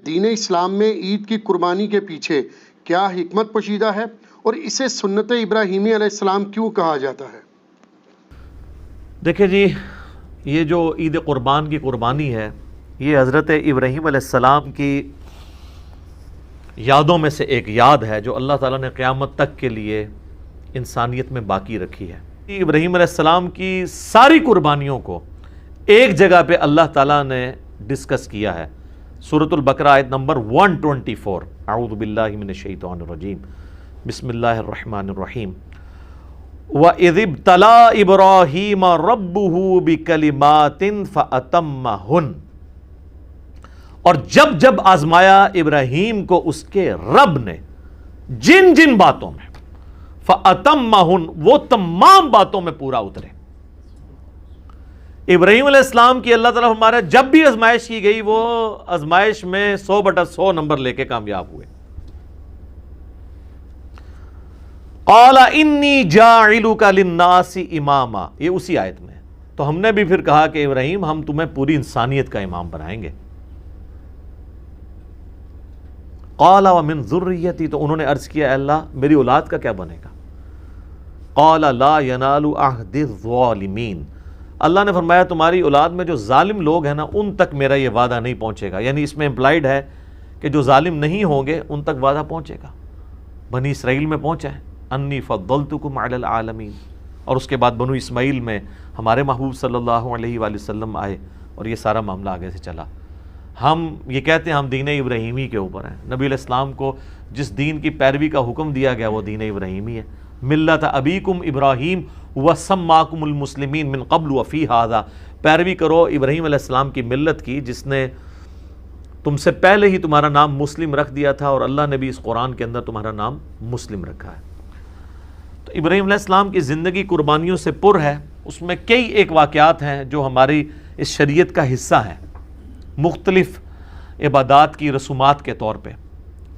دین اسلام میں عید کی قربانی کے پیچھے کیا حکمت پوشیدہ ہے اور اسے سنت ابراہیمی علیہ السلام کیوں کہا جاتا ہے؟ دیکھیں جی، یہ جو عید قربان کی قربانی ہے، یہ حضرت ابراہیم علیہ السلام کی یادوں میں سے ایک یاد ہے جو اللہ تعالیٰ نے قیامت تک کے لیے انسانیت میں باقی رکھی ہے۔ ابراہیم علیہ السلام کی ساری قربانیوں کو ایک جگہ پہ اللہ تعالیٰ نے ڈسکس کیا ہے۔ سورۃ البقرہ آیت نمبر 124، اعوذ باللہ من الشیطان الرجیم، بسم اللہ الرحمن الرحیم، وَإِذِ ابْتَلَىٰ إِبْرَاهِيمَ رَبُّهُ بِكَلِمَاتٍ فَأَتَمَّهُنَّ، اور جب جب آزمایا ابراہیم کو اس کے رب نے جن جن باتوں میں، فَأَتَمَّهُنَّ، وہ تمام باتوں میں پورا اترے۔ ابراہیم علیہ السلام کی اللہ تعالیٰ ہمارا جب بھی آزمائش کی گئی، وہ آزمائش میں 100/100 نمبر لے کے کامیاب ہوئے۔ قال انی جاعلک للناس اماما، یہ اسی آیت میں ہے۔ تو ہم نے بھی پھر کہا کہ ابراہیم، ہم تمہیں پوری انسانیت کا امام بنائیں گے۔ قال ومن ذریتی، تو انہوں نے عرض کیا اے اللہ میری اولاد کا کیا بنے گا؟ قال لا ینال عہد الظالمین، اللہ نے فرمایا تمہاری اولاد میں جو ظالم لوگ ہیں نا، ان تک میرا یہ وعدہ نہیں پہنچے گا۔ یعنی اس میں امپلائڈ ہے کہ جو ظالم نہیں ہوں گے ان تک وعدہ پہنچے گا۔ بنی اسرائیل میں پہنچا ہے، انی فضلتکم علی العالمین، اور اس کے بعد بنو اسماعیل میں ہمارے محبوب صلی اللہ علیہ وآلہ وسلم آئے، اور یہ سارا معاملہ آگے سے چلا۔ ہم یہ کہتے ہیں ہم دین ابراہیمی کے اوپر ہیں۔ نبی علیہ السلام کو جس دین کی پیروی کا حکم دیا گیا وہ دین ابراہیمی ہے۔ ملت ابیکم ابراہیم وسماکم المسلمین من قبل وفی ھذا، پیروی کرو ابراہیم علیہ السلام کی ملت کی جس نے تم سے پہلے ہی تمہارا نام مسلم رکھ دیا تھا، اور اللہ نے بھی اس قرآن کے اندر تمہارا نام مسلم رکھا ہے۔ تو ابراہیم علیہ السلام کی زندگی قربانیوں سے پر ہے۔ اس میں کئی ایک واقعات ہیں جو ہماری اس شریعت کا حصہ ہیں، مختلف عبادات کی رسومات کے طور پہ۔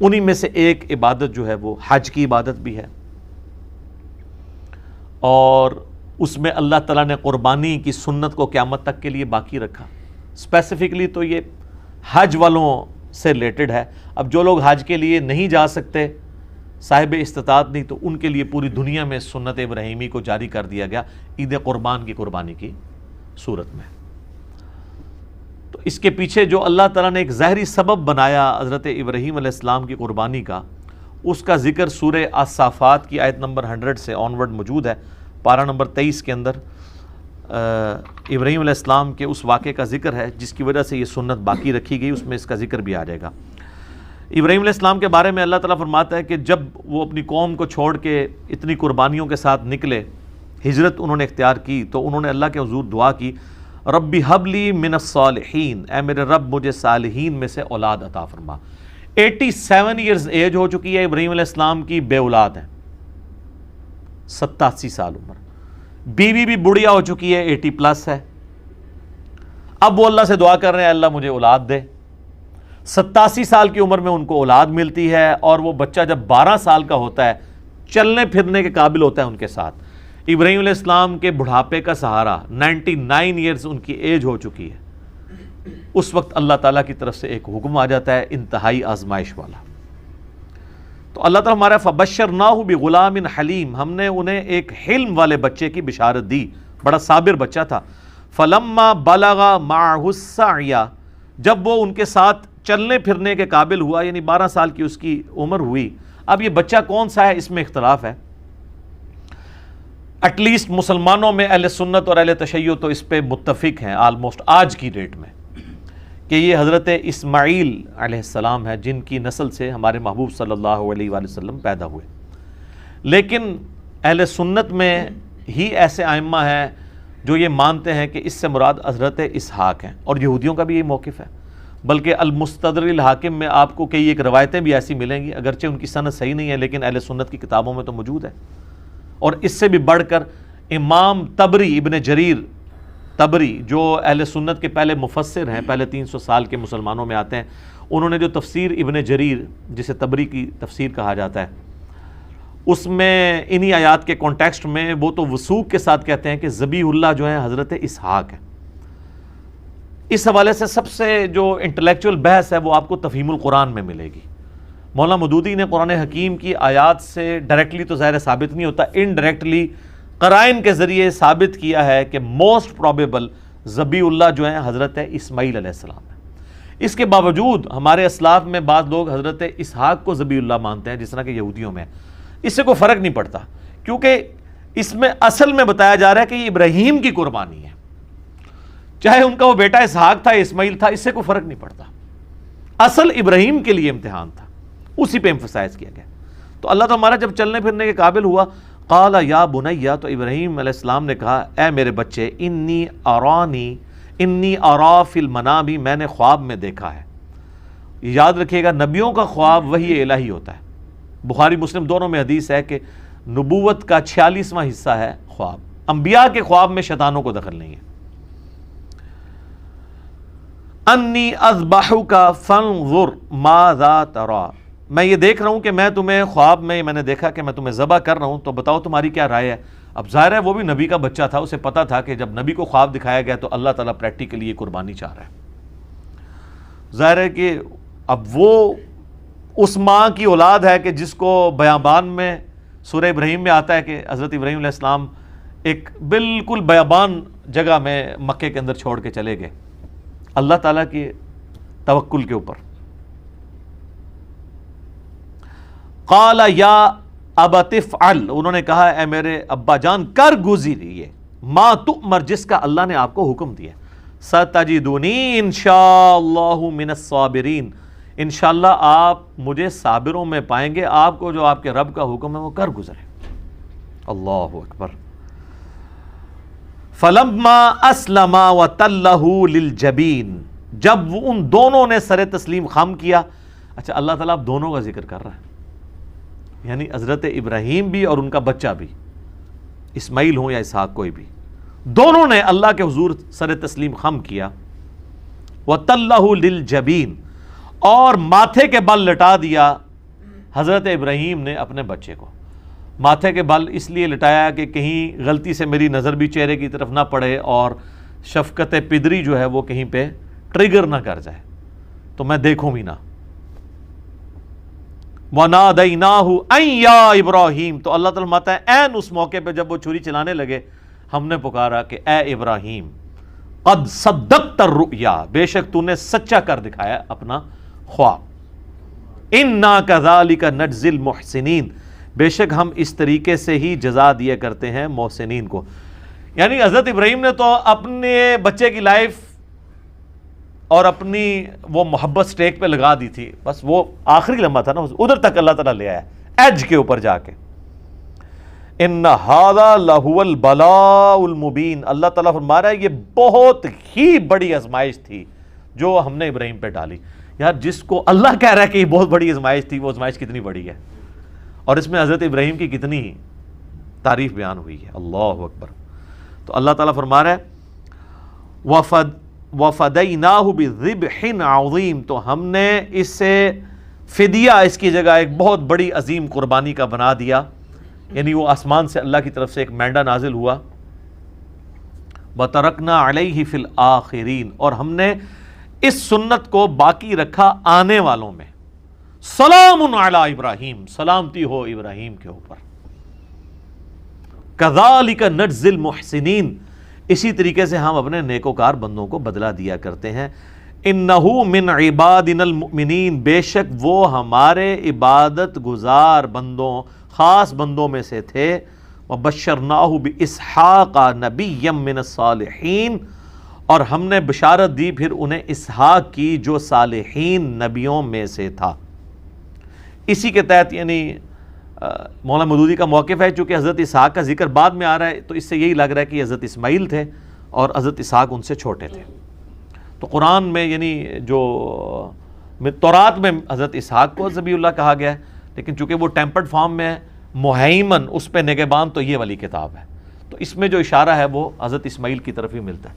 انہی میں سے ایک عبادت جو ہے وہ حج کی عبادت بھی ہے، اور اس میں اللہ تعالیٰ نے قربانی کی سنت کو قیامت تک کے لیے باقی رکھا۔ اسپیسیفکلی تو یہ حج والوں سے ریلیٹڈ ہے۔ اب جو لوگ حج کے لیے نہیں جا سکتے، صاحب استطاعت نہیں، تو ان کے لیے پوری دنیا میں سنت ابراہیمی کو جاری کر دیا گیا عید قربان کی قربانی کی صورت میں۔ تو اس کے پیچھے جو اللہ تعالیٰ نے ایک ظاہری سبب بنایا حضرت ابراہیم علیہ السلام کی قربانی کا، اس کا ذکر سورہ الصافات کی آیت نمبر 100 سے آنورڈ موجود ہے۔ پارہ نمبر 23 کے اندر ابراہیم علیہ السلام کے اس واقعے کا ذکر ہے جس کی وجہ سے یہ سنت باقی رکھی گئی، اس میں اس کا ذکر بھی آ جائے گا۔ ابراہیم علیہ السلام کے بارے میں اللہ تعالیٰ فرماتا ہے کہ جب وہ اپنی قوم کو چھوڑ کے اتنی قربانیوں کے ساتھ نکلے، ہجرت انہوں نے اختیار کی، تو انہوں نے اللہ کے حضور دعا کی، ربی حب لی من الصالحین، اے میرے رب مجھے صالحین میں سے اولاد عطا فرما۔ 87 ایئرز ایج ہو چکی ہے ابراہیم علیہ السلام کی، بے اولاد ہیں، 87 سال عمر، بیوی بھی بڑھیا ہو چکی ہے، 80+ ہے۔ اب وہ اللہ سے دعا کر رہے ہیں اللہ مجھے اولاد دے۔ 87 سال کی عمر میں ان کو اولاد ملتی ہے، اور وہ بچہ جب 12 سال کا ہوتا ہے، چلنے پھرنے کے قابل ہوتا ہے ان کے ساتھ۔ ابراہیم علیہ السلام کے بڑھاپے کا سہارا، 99 ایئرز ان کی ایج ہو چکی ہے، اس وقت اللہ تعالیٰ کی طرف سے ایک حکم آ جاتا ہے انتہائی آزمائش والا۔ تو اللہ تعالیٰ ہمارا فبشرناہ بغلام حلیم، ہم نے انہیں ایک حلم والے بچے کی بشارت دی، بڑا صابر بچہ تھا۔ فلما بلغ معہ السعی، جب وہ ان کے ساتھ چلنے پھرنے کے قابل ہوا، یعنی 12 سال کی اس کی عمر ہوئی۔ اب یہ بچہ کون سا ہے اس میں اختلاف ہے، ایٹ لیسٹ مسلمانوں میں اہل سنت اور اہل تشیع تو اس پہ متفق ہیں آلموسٹ آج کی ڈیٹ میں، کہ یہ حضرت اسماعیل علیہ السلام ہے جن کی نسل سے ہمارے محبوب صلی اللہ علیہ وآلہ وسلم پیدا ہوئے۔ لیکن اہل سنت میں ہی ایسے ائمہ ہیں جو یہ مانتے ہیں کہ اس سے مراد حضرت اسحاق ہیں، اور یہودیوں کا بھی یہ موقف ہے۔ بلکہ المستدرک الحاکم میں آپ کو کئی ایک روایتیں بھی ایسی ملیں گی، اگرچہ ان کی سند صحیح نہیں ہے لیکن اہل سنت کی کتابوں میں تو موجود ہے۔ اور اس سے بھی بڑھ کر امام طبری، ابن جریر طبری، جو اہل سنت کے پہلے مفسر ہیں، پہلے 300 سال کے مسلمانوں میں آتے ہیں، انہوں نے جو تفسیر ابن جریر جسے طبری کی تفسیر کہا جاتا ہے، اس میں انہی آیات کے کانٹیکسٹ میں وہ تو وثوق کے ساتھ کہتے ہیں کہ ذبیح اللہ جو ہیں حضرت اسحاق ہیں۔ اس حوالے سے سب سے جو انٹلیکچوئل بحث ہے وہ آپ کو تفہیم القرآن میں ملے گی. مولانا مودودی نے قرآن حکیم کی آیات سے ڈائریکٹلی تو ظاہر ثابت نہیں ہوتا، انڈائریکٹلی قرائن کے ذریعے ثابت کیا ہے کہ موسٹ پروبیبل ذبیح اللہ جو ہیں حضرت اسماعیل علیہ السلام ہے. اس کے باوجود ہمارے اسلاف میں بعض لوگ حضرت اسحاق کو ذبیح اللہ مانتے ہیں، جس طرح کہ یہودیوں میں. اس سے کوئی فرق نہیں پڑتا، کیونکہ اس میں اصل میں بتایا جا رہا ہے کہ یہ ابراہیم کی قربانی ہے. چاہے ان کا وہ بیٹا اسحاق تھا، اسماعیل تھا، اس سے کوئی فرق نہیں پڑتا. اصل ابراہیم کے لیے امتحان تھا، اسی پہ ایمفسائز کیا گیا. تو اللہ تو ہمارا جب چلنے پھرنے کے قابل ہوا، قال یا بنیا، تو ابراہیم علیہ السلام نے کہا اے میرے بچے، انی ارا فی المنام، میں نے خواب میں دیکھا ہے. یاد رکھیے گا نبیوں کا خواب وحی الہی ہوتا ہے. بخاری مسلم دونوں میں حدیث ہے کہ نبوت کا 46واں حصہ ہے خواب. انبیاء کے خواب میں شیطانوں کو دخل نہیں ہے. انی اذبحک فانظر ماذا ترى، میں یہ دیکھ رہا ہوں کہ میں تمہیں خواب میں نے دیکھا کہ میں تمہیں ذبح کر رہا ہوں، تو بتاؤ تمہاری کیا رائے ہے. اب ظاہر ہے وہ بھی نبی کا بچہ تھا، اسے پتا تھا کہ جب نبی کو خواب دکھایا گیا تو اللہ تعالیٰ پریکٹیکلی یہ قربانی چاہ رہا ہے. ظاہر ہے کہ اب وہ اس ماں کی اولاد ہے کہ جس کو بیابان میں سورہ ابراہیم میں آتا ہے کہ حضرت ابراہیم علیہ السلام ایک بالکل بیابان جگہ میں مکے کے اندر چھوڑ کے چلے گئے اللہ تعالیٰ کی توکل کے اوپر. قال یا ابت افعل، انہوں نے کہا اے میرے ابا جان کر گزریے ما تؤمر، جس کا اللہ نے آپ کو حکم دیا. ستجدونی انشاءاللہ من الصابرین، انشاءاللہ آپ مجھے صابروں میں پائیں گے. آپ کو جو آپ کے رب کا حکم ہے وہ کر گزرے. اللہ اکبر. فلما اسلما وتلہ للجبین، جب وہ ان دونوں نے سر تسلیم خم کیا. اچھا اللہ تعالیٰ اب دونوں کا ذکر کر رہا ہے، یعنی حضرت ابراہیم بھی اور ان کا بچہ بھی، اسماعیل ہوں یا اسحاق کوئی بھی، دونوں نے اللہ کے حضور سر تسلیم خم کیا. وَتَلَّهُ لِلْجَبِينَ، اور ماتھے کے بل لٹا دیا حضرت ابراہیم نے اپنے بچے کو. ماتھے کے بل اس لیے لٹایا کہ کہیں غلطی سے میری نظر بھی چہرے کی طرف نہ پڑے اور شفقت پدری جو ہے وہ کہیں پہ ٹریگر نہ کر جائے، تو میں دیکھوں بھی نہ. وَنَادَيْنَاهُ أَن يَا إِبْرَاهِيمُ، تو اللہ تعالیٰ فرماتا ہے عین اس موقع پہ جب وہ چھری چلانے لگے ہم نے پکارا کہ اے ابراہیم قد صدقت الرؤیا، بے شک تو نے سچا کر دکھایا اپنا خواب. اِنَّا كَذَلِكَ نَجْزِي الْمُحْسِنِينَ، بے شک ہم اس طریقے سے ہی جزا دیا کرتے ہیں محسنین کو. یعنی حضرت ابراہیم نے تو اپنے بچے کی لائف اور اپنی وہ محبت سٹیک پہ لگا دی تھی، بس وہ آخری لمحہ تھا نا، ادھر تک اللہ تعالیٰ لے آیا ایج کے اوپر جا کے. ان ھذا لہو البلاء المبین، اللہ تعالیٰ فرما رہا ہے یہ بہت ہی بڑی آزمائش تھی جو ہم نے ابراہیم پہ ڈالی. یار جس کو اللہ کہہ رہا ہے کہ یہ بہت بڑی آزمائش تھی، وہ آزمائش کتنی بڑی ہے، اور اس میں حضرت ابراہیم کی کتنی تعریف بیان ہوئی ہے. اللہ اکبر. تو اللہ تعالیٰ فرما رہا ہے وَفَدَيْنَاهُ بِذِبْحٍ عَظِيمٍ، تو ہم نے اس سے فدیہ اس کی جگہ ایک بہت بڑی عظیم قربانی کا بنا دیا. یعنی وہ آسمان سے اللہ کی طرف سے ایک مینڈا نازل ہوا. وَتَرَكْنَا عَلَيْهِ فِي الْآخِرِينَ، اور ہم نے اس سنت کو باقی رکھا آنے والوں میں. سلام علی ابراہیم، سلامتی ہو ابراہیم کے اوپر. کذالک نجزی المحسنین، اسی طریقے سے ہم اپنے نیکوکار بندوں کو بدلہ دیا کرتے ہیں. انہ من عبادنا المؤمنین، بے شک وہ ہمارے عبادت گزار بندوں خاص بندوں میں سے تھے. وبشرناہ باسحاق نبیا من الصالحین، اور ہم نے بشارت دی پھر انہیں اسحاق کی جو صالحین نبیوں میں سے تھا. اسی کے تحت یعنی مولانا مودودی کا موقف ہے، چونکہ حضرت اسحاق کا ذکر بعد میں آ رہا ہے تو اس سے یہی لگ رہا ہے کہ حضرت اسماعیل تھے اور حضرت اسحاق ان سے چھوٹے تھے. تو قرآن میں یعنی جو تورات میں حضرت اسحاق کو ذبیح اللہ کہا گیا ہے، لیکن چونکہ وہ ٹیمپرڈ فارم میں ہے، مہیمن اس پہ نگہبان تو یہ والی کتاب ہے، تو اس میں جو اشارہ ہے وہ حضرت اسماعیل کی طرف ہی ملتا ہے.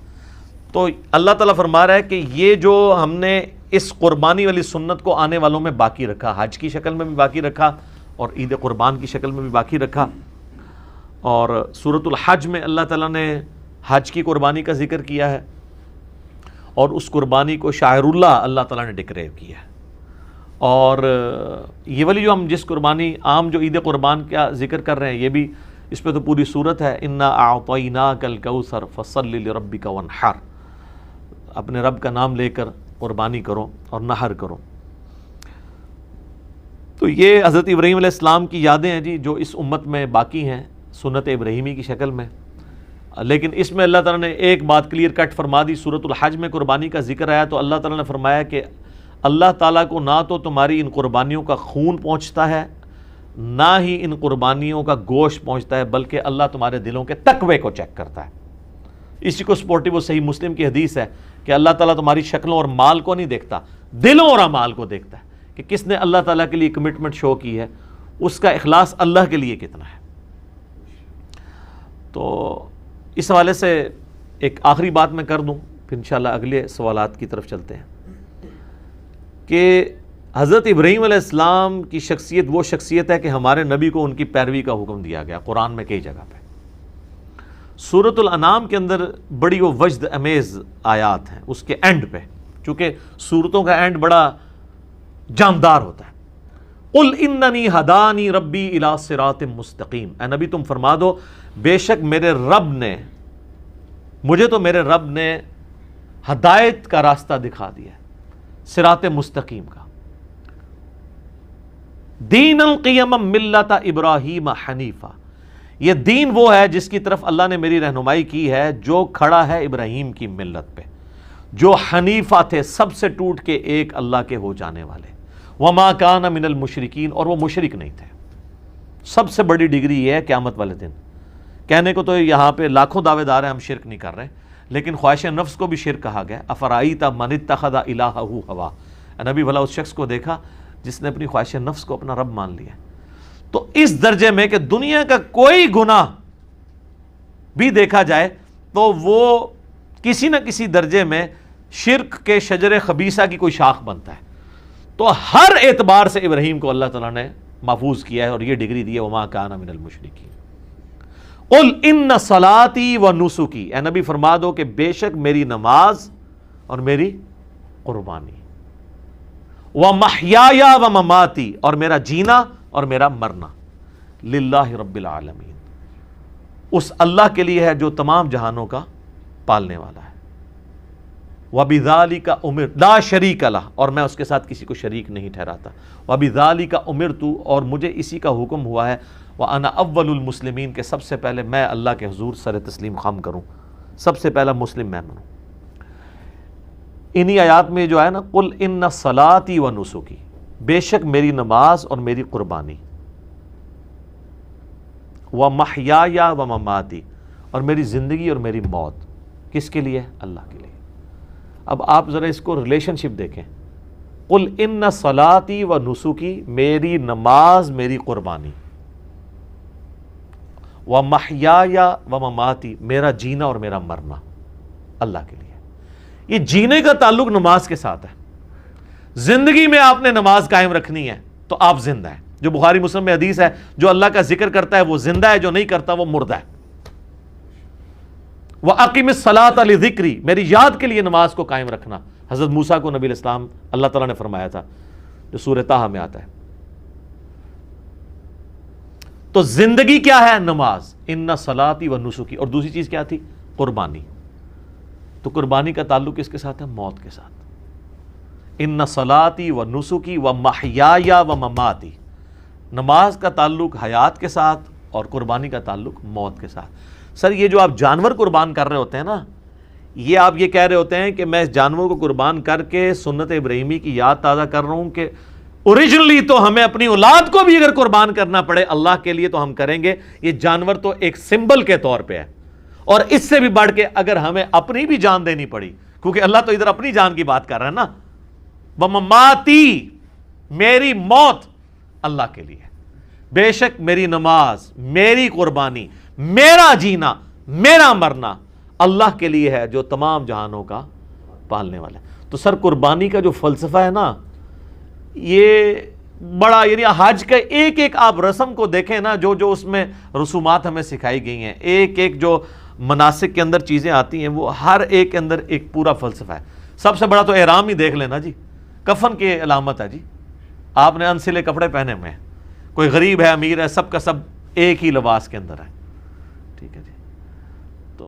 تو اللہ تعالیٰ فرما رہا ہے کہ یہ جو ہم نے اس قربانی والی سنت کو آنے والوں میں باقی رکھا، حج کی شکل میں بھی باقی رکھا اور عید قربان کی شکل میں بھی باقی رکھا. اور سورۃ الحج میں اللہ تعالیٰ نے حج کی قربانی کا ذکر کیا ہے، اور اس قربانی کو شاعر اللہ اللہ تعالیٰ نے ڈکلیئر کیا ہے۔ اور یہ والی جو ہم جس قربانی عام جو عید قربان کا ذکر کر رہے ہیں، یہ بھی اس پہ تو پوری صورت ہے، انا اعطیناک الکوثر فصل لربک وانحر، اپنے رب کا نام لے کر قربانی کرو اور نحر کرو۔ تو یہ حضرت ابراہیم علیہ السلام کی یادیں ہیں جی، جو اس امت میں باقی ہیں سنت ابراہیمی کی شکل میں۔ لیکن اس میں اللہ تعالیٰ نے ایک بات کلیئر کٹ فرما دی، سورۃ الحج میں قربانی کا ذکر آیا تو اللہ تعالیٰ نے فرمایا کہ اللہ تعالیٰ کو نہ تو تمہاری ان قربانیوں کا خون پہنچتا ہے، نہ ہی ان قربانیوں کا گوشت پہنچتا ہے، بلکہ اللہ تمہارے دلوں کے تقوی کو چیک کرتا ہے۔ اسی کو سپورٹیو صحیح مسلم کی حدیث ہے کہ اللہ تعالیٰ تمہاری شکلوں اور مال کو نہیں دیکھتا، دلوں اور اعمال کو دیکھتا ہے کہ کس نے اللہ تعالیٰ کے لیے کمٹمنٹ شو کی ہے، اس کا اخلاص اللہ کے لیے کتنا ہے۔ تو اس حوالے سے ایک آخری بات میں کر دوں، پھر انشاءاللہ اگلے سوالات کی طرف چلتے ہیں، کہ حضرت ابراہیم علیہ السلام کی شخصیت وہ شخصیت ہے کہ ہمارے نبی کو ان کی پیروی کا حکم دیا گیا قرآن میں کئی جگہ پہ۔ سورۃ الانعام کے اندر بڑی وہ وجد امیز آیات ہیں اس کے اینڈ پہ، چونکہ سورتوں کا اینڈ بڑا جاندار ہوتا ہے۔ قل اننی ہدانی ربی الی صراط مستقیم، اے نبی تم فرما دو بے شک مجھے تو میرے رب نے ہدایت کا راستہ دکھا دیا ہے، صراط مستقیم کا۔ دین القیم ملت ابراہیم حنیفہ، یہ دین وہ ہے جس کی طرف اللہ نے میری رہنمائی کی ہے، جو کھڑا ہے ابراہیم کی ملت پہ، جو حنیفہ تھے، سب سے ٹوٹ کے ایک اللہ کے ہو جانے والے، وما کان من المشرکین، اور وہ مشرک نہیں تھے۔ سب سے بڑی ڈگری یہ ہے قیامت والے دن، کہنے کو تو یہاں پہ لاکھوں دعوے دار ہیں ہم شرک نہیں کر رہے، لیکن خواہش نفس کو بھی شرک کہا گیا۔ افرائیت من اتخذ الہہ ہوا، نبی بھلا اس شخص کو دیکھا جس نے اپنی خواہش نفس کو اپنا رب مان لیا۔ تو اس درجے میں کہ دنیا کا کوئی گناہ بھی دیکھا جائے تو وہ کسی نہ کسی درجے میں شرک کے شجر خبیثہ کی کوئی شاخ بنتا ہے۔ تو ہر اعتبار سے ابراہیم کو اللہ تعالیٰ نے محفوظ کیا ہے اور یہ ڈگری دی ہے، وما کان من المشرکین۔ قل ان صلاتی و نسکی، اے نبی فرما دو کہ بے شک میری نماز اور میری قربانی، ومحیای و مماتی، اور میرا جینا اور میرا مرنا، للہ رب العالمین، اس اللہ کے لیے ہے جو تمام جہانوں کا پالنے والا ہے۔ وَبِذَلِكَ أُمِرْتُ لَا شَرِيكَ لَهُ، اور میں اس کے ساتھ کسی کو شریک نہیں ٹھہراتا۔ وَبِذَلِكَ أُمِرْتُ، اور مجھے اسی کا حکم ہوا ہے، وَأَنَا أَوَّلُ الْمُسْلِمِينَ، کہ سب سے پہلے میں اللہ کے حضور سر تسلیم خم کروں، سب سے پہلا مسلم میں بنوں۔ انہی آیات میں جو ہے نا، قُلْ إِنَّ صَلَاتِي وَنُسُكِي، بے شک میری نماز اور میری قربانی، وَمَحْيَايَ وَمَمَاتِي، اور میری زندگی اور میری موت کس کے لیے؟ اللہ کے لیے۔ اب آپ ذرا اس کو ریلیشن شپ دیکھیں، قُلْ إِنَّ صَلَاتِي وَنُسُكِي، میری نماز میری قربانی، وَمَحْيَايَ وَمَمَاتِي، میرا جینا اور میرا مرنا اللہ کے لیے۔ یہ جینے کا تعلق نماز کے ساتھ ہے، زندگی میں آپ نے نماز قائم رکھنی ہے تو آپ زندہ ہیں، جو بخاری مسلم میں حدیث ہے، جو اللہ کا ذکر کرتا ہے وہ زندہ ہے، جو نہیں کرتا وہ مردہ ہے۔ وَأَقِمِ الصَّلَاةَ لِذِكْرِي، میری یاد کے لیے نماز کو قائم رکھنا، حضرت موسیٰ کو نبی علیہ السلام اللہ تعالیٰ نے فرمایا تھا، جو سورہ طٰہٰ میں آتا ہے۔ تو زندگی کیا ہے؟ نماز، اِنَّ صَلَاتِي وَنُسُكِي، اور دوسری چیز کیا تھی؟ قربانی۔ تو قربانی کا تعلق کس کے ساتھ ہے؟ موت کے ساتھ۔ اِنَّ صَلَاتِي وَنُسُكِي وَمَحْيَايَ وَمَمَاتِي، نماز کا تعلق حیات کے ساتھ اور قربانی کا تعلق موت کے ساتھ۔ سر یہ جو آپ جانور قربان کر رہے ہوتے ہیں نا، یہ آپ یہ کہہ رہے ہوتے ہیں کہ میں اس جانور کو قربان کر کے سنت ابراہیمی کی یاد تازہ کر رہا ہوں کہ اوریجنلی تو ہمیں اپنی اولاد کو بھی اگر قربان کرنا پڑے اللہ کے لیے تو ہم کریں گے۔ یہ جانور تو ایک سمبل کے طور پہ ہے، اور اس سے بھی بڑھ کے اگر ہمیں اپنی بھی جان دینی پڑی، کیونکہ اللہ تو ادھر اپنی جان کی بات کر رہا ہے نا، وَمَمَاتِي، میری موت اللہ کے لیے، بے شک میری نماز، میری قربانی، میرا جینا، میرا مرنا اللہ کے لیے ہے جو تمام جہانوں کا پالنے والا ہے۔ تو سر قربانی کا جو فلسفہ ہے نا، یہ بڑا، یعنی حج کا ایک ایک آپ رسم کو دیکھیں نا، جو جو اس میں رسومات ہمیں سکھائی گئی ہیں، ایک ایک جو مناسک کے اندر چیزیں آتی ہیں، وہ ہر ایک کے اندر ایک پورا فلسفہ ہے۔ سب سے بڑا تو احرام ہی دیکھ لینا جی، کفن کی علامت ہے جی، آپ نے انسلے کپڑے پہنے ہوئے ہیں، کوئی غریب ہے امیر ہے، سب کا سب ایک ہی لباس کے اندر ہے، ٹھیک ہے جی۔